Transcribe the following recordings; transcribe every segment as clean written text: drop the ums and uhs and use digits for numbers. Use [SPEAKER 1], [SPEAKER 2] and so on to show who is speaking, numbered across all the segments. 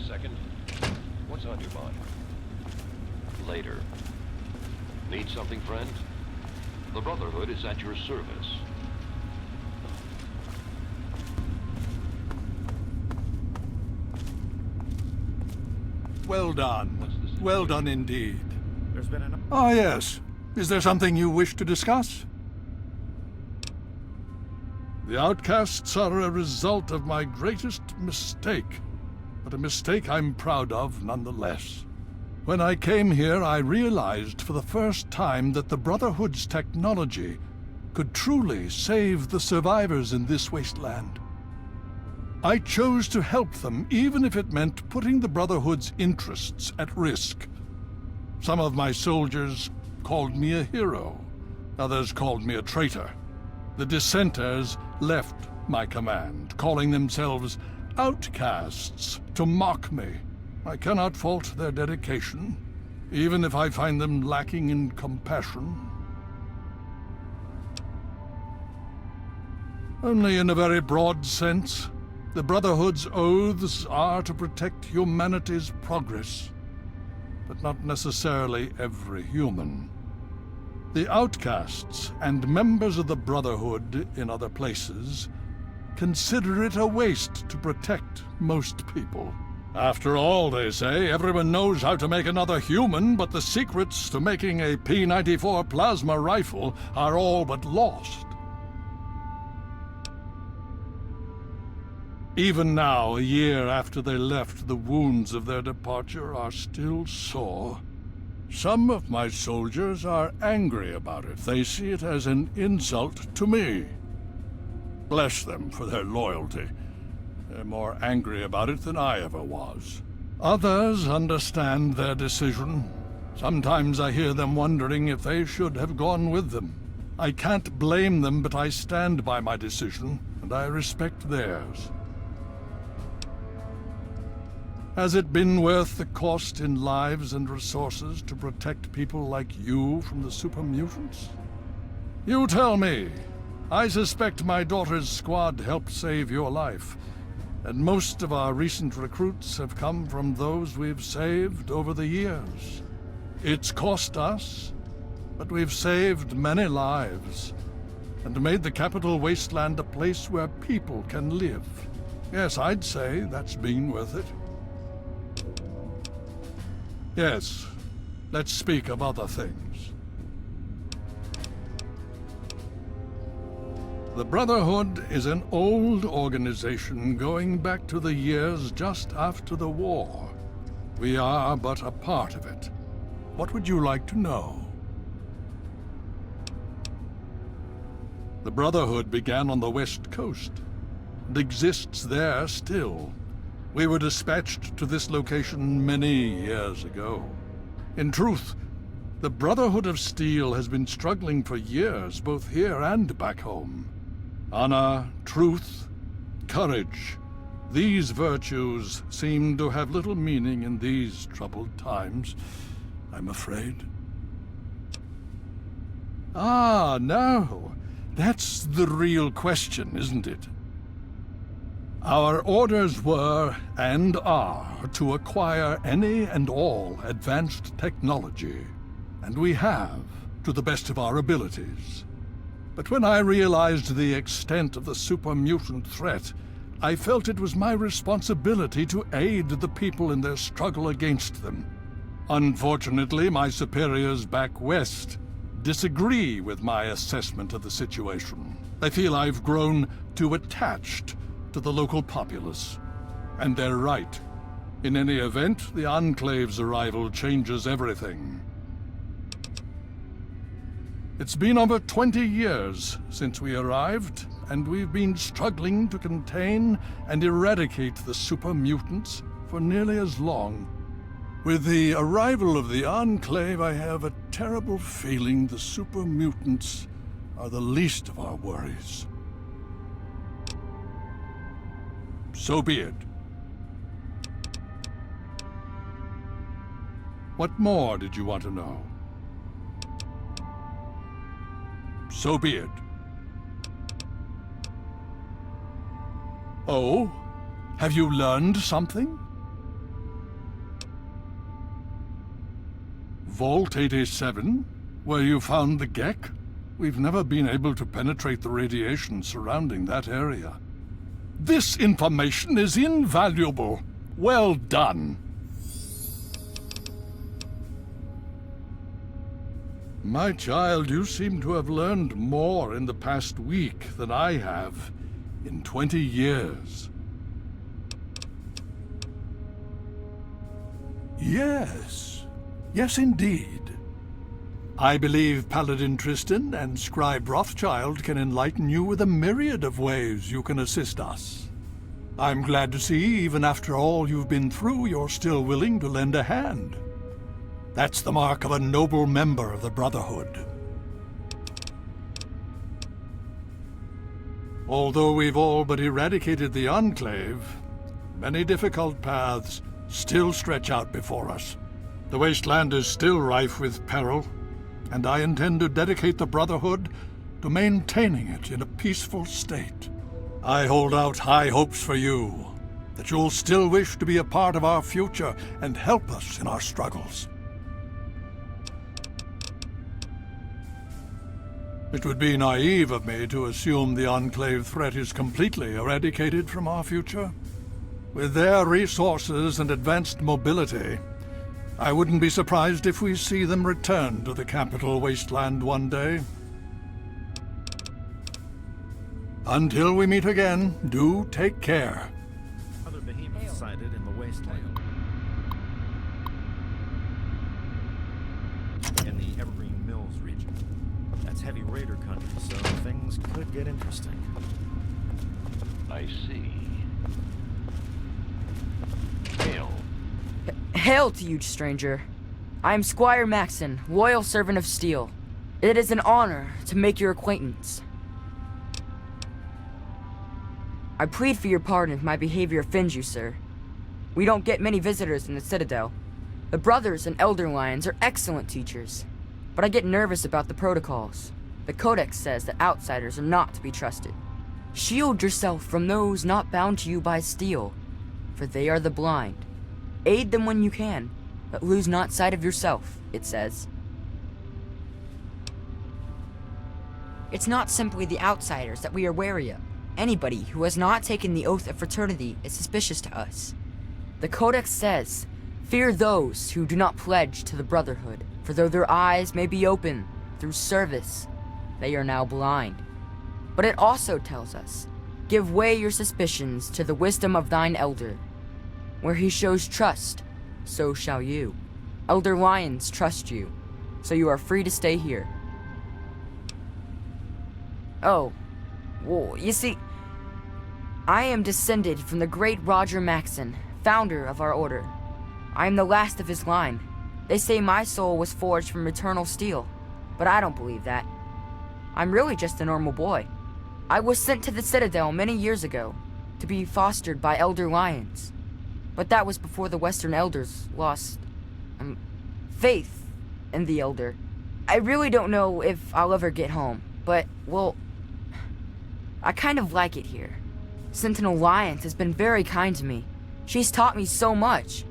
[SPEAKER 1] Second, what's on your mind? Later. Need something, friend? The Brotherhood is at your service.
[SPEAKER 2] Well done. Well done indeed. There's been an... Ah, yes. Is there something you wish to discuss? The outcasts are a result of my greatest mistake. But a mistake I'm proud of nonetheless. When I came here, I realized for the first time that the Brotherhood's technology could truly save the survivors in this wasteland. I chose to help them, even if it meant putting the Brotherhood's interests at risk. Some of my soldiers called me a hero. Others called me a traitor. The dissenters left my command, calling themselves outcasts, to mock me. I cannot fault their dedication, even if I find them lacking in compassion. Only in a very broad sense. The Brotherhood's oaths are to protect humanity's progress, but not necessarily every human. The outcasts and members of the Brotherhood in other places consider it a waste to protect most people. After all, they say, everyone knows how to make another human, but the secrets to making a P-94 plasma rifle are all but lost. Even now, a year after they left, the wounds of their departure are still sore. Some of my soldiers are angry about it. They see it as an insult to me. Bless them for their loyalty. They're more angry about it than I ever was. Others understand their decision. Sometimes I hear them wondering if they should have gone with them. I can't blame them, but I stand by my decision, and I respect theirs. Has it been worth the cost in lives and resources to protect people like you from the super mutants? You tell me. I suspect my daughter's squad helped save your life, and most of our recent recruits have come from those we've saved over the years. It's cost us, but we've saved many lives, and made the capital wasteland a place where people can live. Yes, I'd say that's been worth it. Yes, let's speak of other things. The Brotherhood is an old organization going back to the years just after the war. We are but a part of it. What would you like to know? The Brotherhood began on the West Coast, and exists there still. We were dispatched to this location many years ago. In truth, the Brotherhood of Steel has been struggling for years, both here and back home. Honor, truth, courage. These virtues seem to have little meaning in these troubled times, I'm afraid. Ah, no. That's the real question, isn't it? Our orders were, and are, to acquire any and all advanced technology. And we have, to the best of our abilities. But when I realized the extent of the super mutant threat, I felt it was my responsibility to aid the people in their struggle against them. Unfortunately, my superiors back west disagree with my assessment of the situation. They feel I've grown too attached to the local populace. And they're right. In any event, the Enclave's arrival changes everything. It's been over 20 years since we arrived, and we've been struggling to contain and eradicate the super mutants for nearly as long. With the arrival of the Enclave, I have a terrible feeling the super mutants are the least of our worries. So be it. What more did you want to know? So be it. Oh? Have you learned something? Vault 87? Where you found the Gek? We've never been able to penetrate the radiation surrounding that area. This information is invaluable. Well done. My child, you seem to have learned more in the past week than I have in 20 years. Yes. Yes, indeed. I believe Paladin Tristan and Scribe Rothschild can enlighten you with a myriad of ways you can assist us. I'm glad to see, even after all you've been through, you're still willing to lend a hand. That's the mark of a noble member of the Brotherhood. Although we've all but eradicated the Enclave, many difficult paths still stretch out before us. The wasteland is still rife with peril, and I intend to dedicate the Brotherhood to maintaining it in a peaceful state. I hold out high hopes for you, that you'll still wish to be a part of our future and help us in our struggles. It would be naive of me to assume the Enclave threat is completely eradicated from our future. With their resources and advanced mobility, I wouldn't be surprised if we see them return to the capital wasteland one day. Until we meet again, do take care.
[SPEAKER 3] Other behemoths sighted in the wasteland. In the Evergreen Mills region. That's heavy raider country, so things could get interesting.
[SPEAKER 1] I see. Hail.
[SPEAKER 4] Hail to you, stranger. I am Squire Maxon, loyal servant of Steel. It is an honor to make your acquaintance. I plead for your pardon if my behavior offends you, sir. We don't get many visitors in the Citadel. The Brothers and Elder Lions are excellent teachers, but I get nervous about the protocols. The Codex says that outsiders are not to be trusted. Shield yourself from those not bound to you by steel, for they are the blind. Aid them when you can, but lose not sight of yourself, it says. It's not simply the outsiders that we are wary of. Anybody who has not taken the oath of fraternity is suspicious to us. The Codex says, fear those who do not pledge to the Brotherhood, for though their eyes may be open through service, they are now blind. But it also tells us, give way your suspicions to the wisdom of thine elder. Where he shows trust, so shall you. Elder Lions trust you, so you are free to stay here. Oh, well, you see, I am descended from the great Roger Maxon, founder of our order. I am the last of his line. They say my soul was forged from eternal steel, but I don't believe that. I'm really just a normal boy. I was sent to the Citadel many years ago, to be fostered by Elder Lions. But that was before the Western Elders lost, faith in the Elder. I really don't know if I'll ever get home, but, well, I kind of like it here. Sentinel Lions has been very kind to me. She's taught me so much.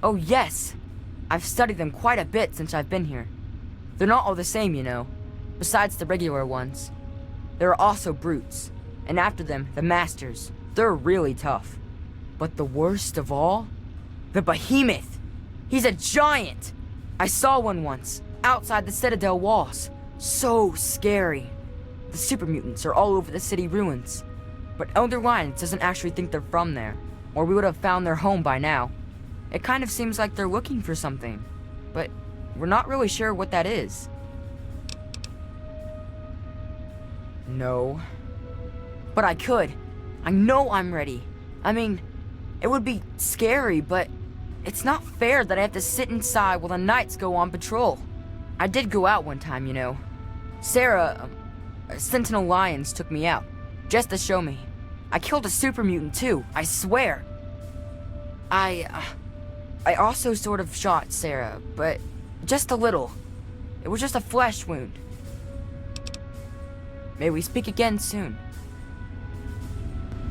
[SPEAKER 4] Oh yes, I've studied them quite a bit since I've been here. They're not all the same, you know, besides the regular ones. There are also brutes, and after them, the masters. They're really tough. But the worst of all? The behemoth! He's a giant! I saw one once, outside the Citadel walls. So scary. The super mutants are all over the city ruins. But Elder Lions doesn't actually think they're from there, or we would have found their home by now. It kind of seems like they're looking for something. But we're not really sure what that is. No. But I could. I know I'm ready. I mean, it would be scary, but it's not fair that I have to sit inside while the knights go on patrol. I did go out one time, you know. Sarah, Sentinel Lions took me out, just to show me. I killed a super mutant too, I swear. I also sort of shot Sarah, but just a little. It was just a flesh wound. May we speak again soon.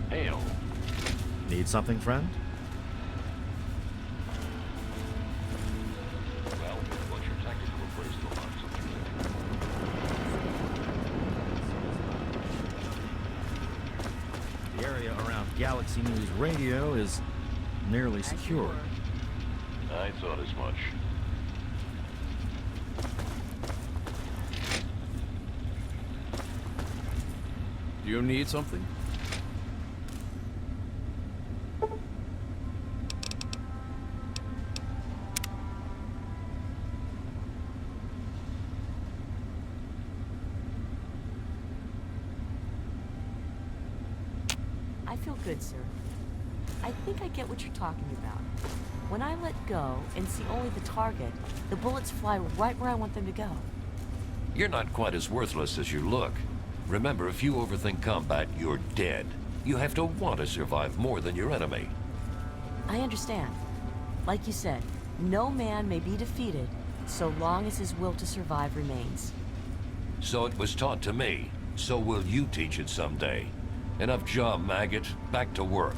[SPEAKER 1] Hail.
[SPEAKER 3] Need something, friend?
[SPEAKER 1] Well, what's your tactical appraisal on something?
[SPEAKER 3] The area around Galaxy News Radio is nearly secure.
[SPEAKER 1] I thought as much.
[SPEAKER 5] Do you need something?
[SPEAKER 6] I feel good, sir. I think I get what you're talking about. When I let go and see only the target, the bullets fly right where I want them to go.
[SPEAKER 1] You're not quite as worthless as you look. Remember, if you overthink combat, you're dead. You have to want to survive more than your enemy.
[SPEAKER 6] I understand. Like you said, no man may be defeated so long as his will to survive remains.
[SPEAKER 1] So it was taught to me. So will you teach it someday. Enough job, maggot. Back to work.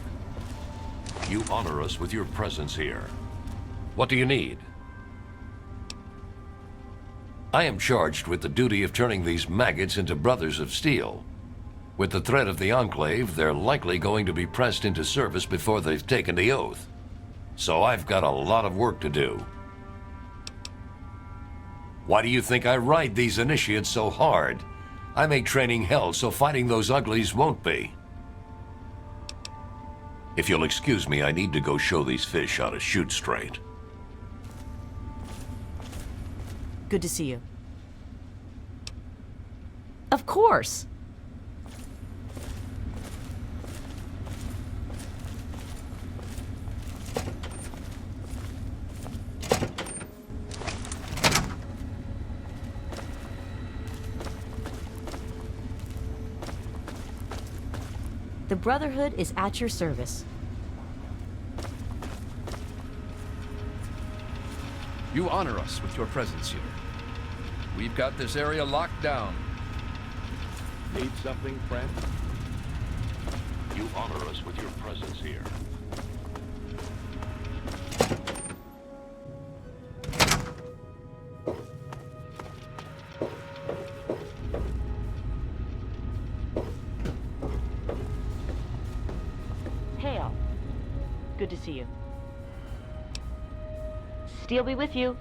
[SPEAKER 1] You honor us with your presence here. What do you need? I am charged with the duty of turning these maggots into brothers of steel. With the threat of the Enclave, they're likely going to be pressed into service before they've taken the oath. So I've got a lot of work to do. Why do you think I ride these initiates so hard? I make training hell so fighting those uglies won't be. If you'll excuse me, I need to go show these fish how to shoot straight.
[SPEAKER 6] Good to see you. Of course! The Brotherhood is at your service.
[SPEAKER 5] You honor us with your presence here. We've got this area locked down.
[SPEAKER 1] Need something, friend? You honor us with your presence here.
[SPEAKER 6] Hail. Good to see you. Steel be with you.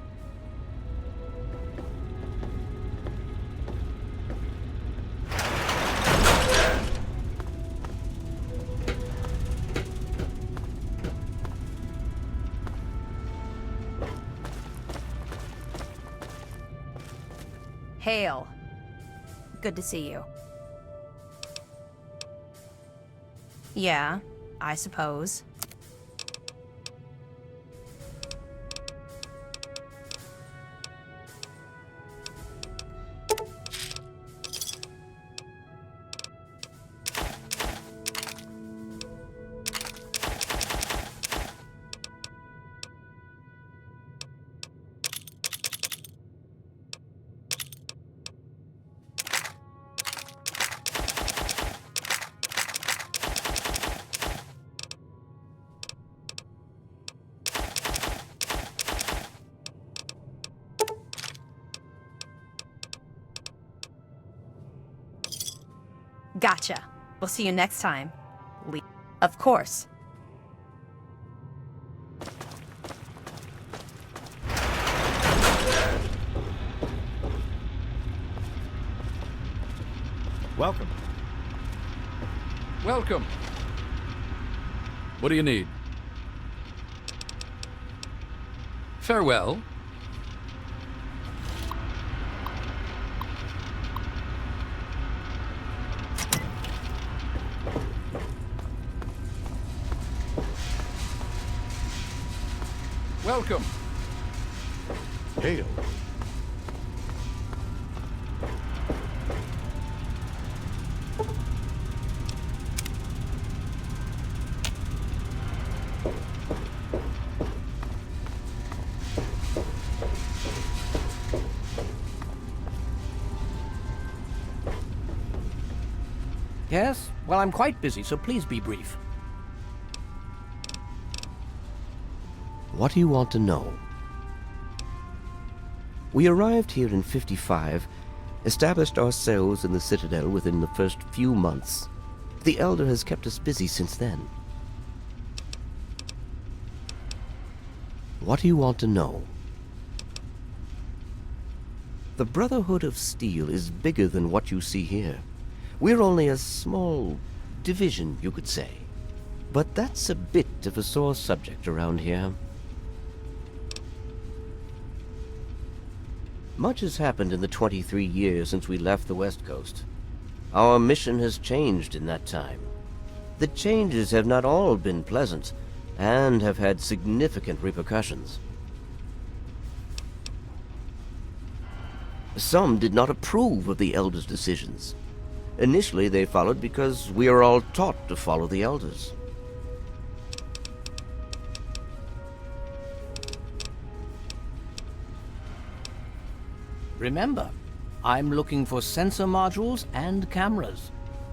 [SPEAKER 7] Hail. Good to see you. Yeah, I suppose. Gotcha. We'll see you next time. Of course.
[SPEAKER 3] Welcome.
[SPEAKER 5] Welcome. What do you need? Farewell. welcome.
[SPEAKER 8] Hail.
[SPEAKER 9] Yes? Well, I'm quite busy, so please be brief.
[SPEAKER 10] What do you want to know? We arrived here in 55, established ourselves in the Citadel within the first few months. The Elder has kept us busy since then. What do you want to know? The Brotherhood of Steel is bigger than what you see here. We're only a small division, you could say. But that's a bit of a sore subject around here. Much has happened in the 23 years since we left the West Coast. Our mission has changed in that time. The changes have not all been pleasant, and have had significant repercussions. Some did not approve of the Elders' decisions. Initially, they followed because we are all taught to follow the Elders.
[SPEAKER 9] Remember, I'm looking for sensor modules and cameras.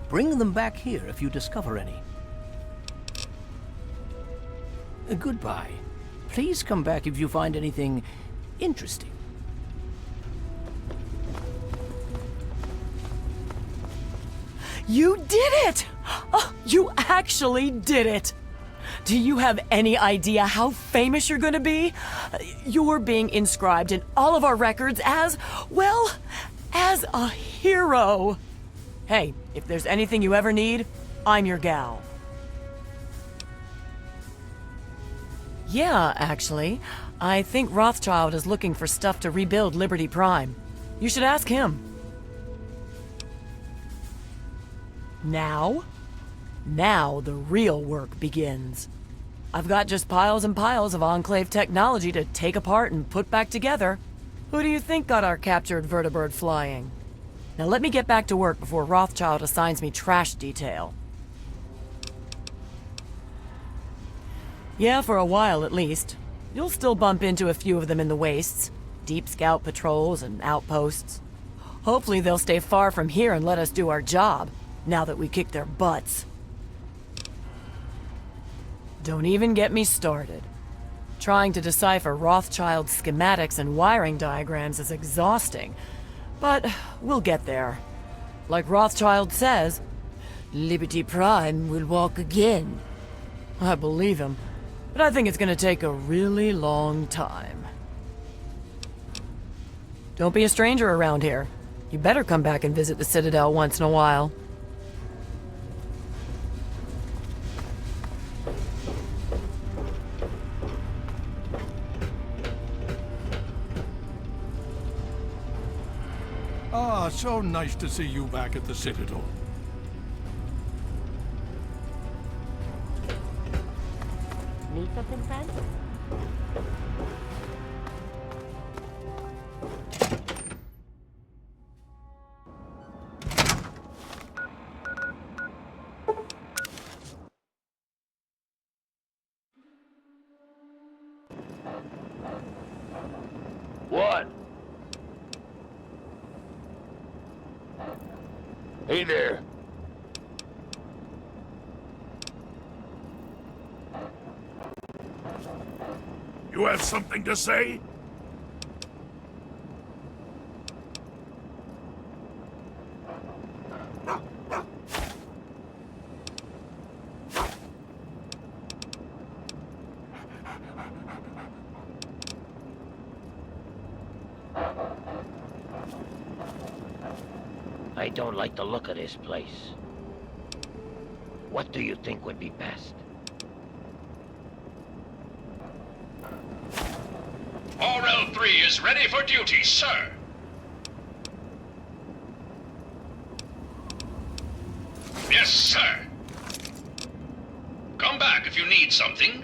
[SPEAKER 9] Bring them back here if you discover any. Goodbye. Please come back if you find anything interesting.
[SPEAKER 6] You did it! Oh, you actually did it! Do you have any idea how famous you're gonna be? You're being inscribed in all of our records as, well, as a hero. Hey, if there's anything you ever need, I'm your gal. Yeah, actually. I think Rothschild is looking for stuff to rebuild Liberty Prime. You should ask him. Now the real work begins. I've got just piles and piles of Enclave technology to take apart and put back together. Who do you think got our captured vertibird flying? Now let me get back to work before Rothschild assigns me trash detail. Yeah, for a while at least. You'll still bump into a few of them in the wastes. Deep scout patrols and outposts. Hopefully they'll stay far from here and let us do our job, now that we kicked their butts. Don't even get me started. Trying to decipher Rothschild's schematics and wiring diagrams is exhausting, but we'll get there. Like Rothschild says, Liberty Prime will walk again. I believe him, but I think it's gonna take a really long time. Don't be a stranger around here. You better come back and visit the Citadel once in a while.
[SPEAKER 2] Ah, so nice to see you back at the Citadel.
[SPEAKER 6] Need something, friend?
[SPEAKER 1] What? Hey there.
[SPEAKER 2] You have something to say?
[SPEAKER 11] I don't like the look of this place. What do you think would be best?
[SPEAKER 12] RL3 is ready for duty, sir. Yes, sir. Come back if you need something.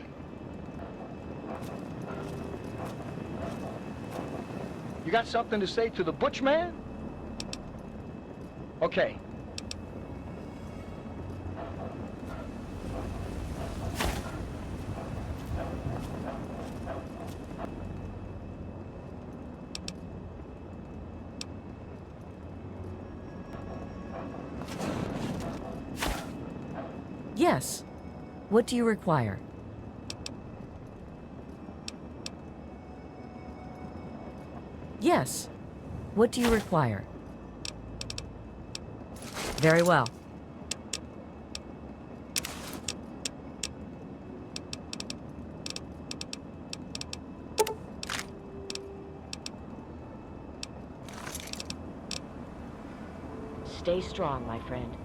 [SPEAKER 13] You got something to say to the butch man? Okay.
[SPEAKER 4] Yes. What do you require? Yes. What do you require? Very well. Stay strong, my friend.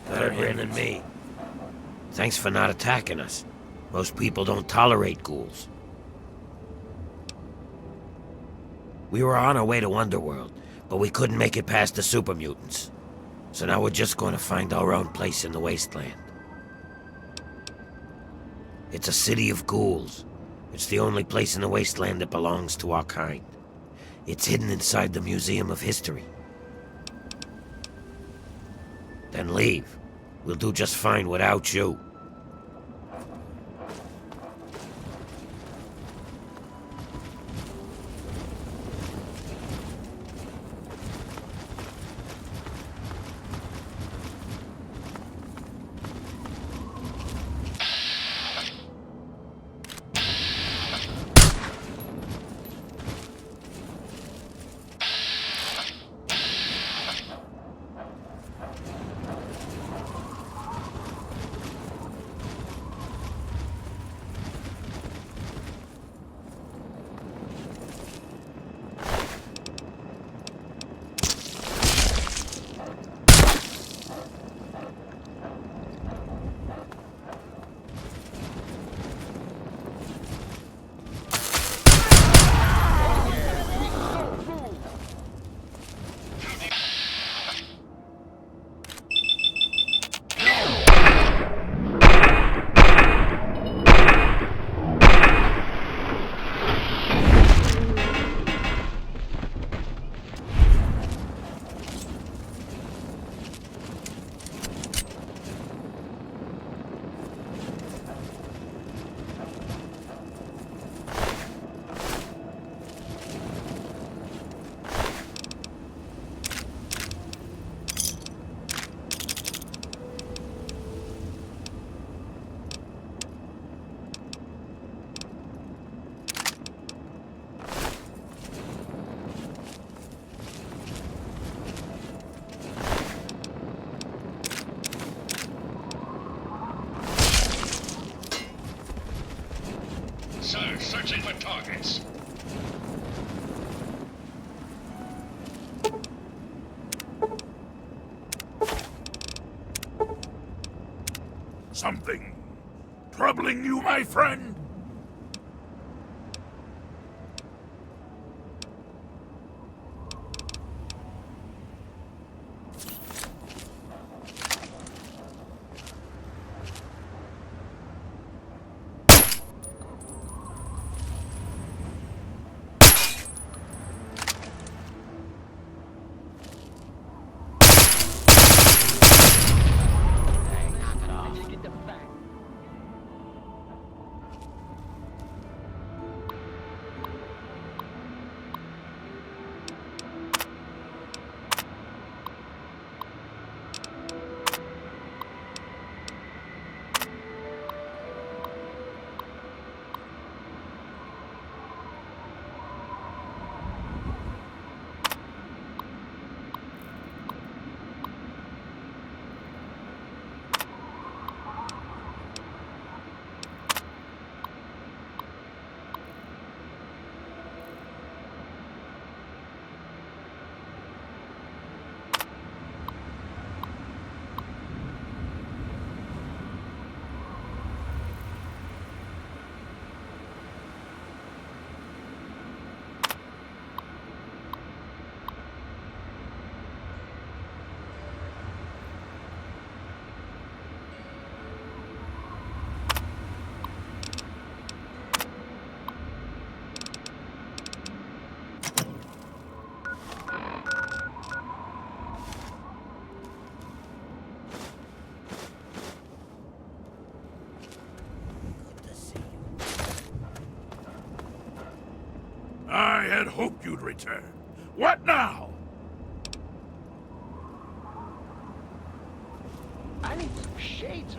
[SPEAKER 11] Better him than me. Thanks for not attacking us. Most people don't tolerate ghouls. We were on our way to Underworld, but we couldn't make it past the super mutants. So now we're just going to find our own place in the wasteland. It's a city of ghouls. It's the only place in the wasteland that belongs to our kind. It's hidden inside the Museum of History. Then leave. We'll do just fine without you.
[SPEAKER 12] Sir, searching for targets.
[SPEAKER 14] Something troubling you, my friend? I had hoped you'd return. What now?
[SPEAKER 13] I need some shades or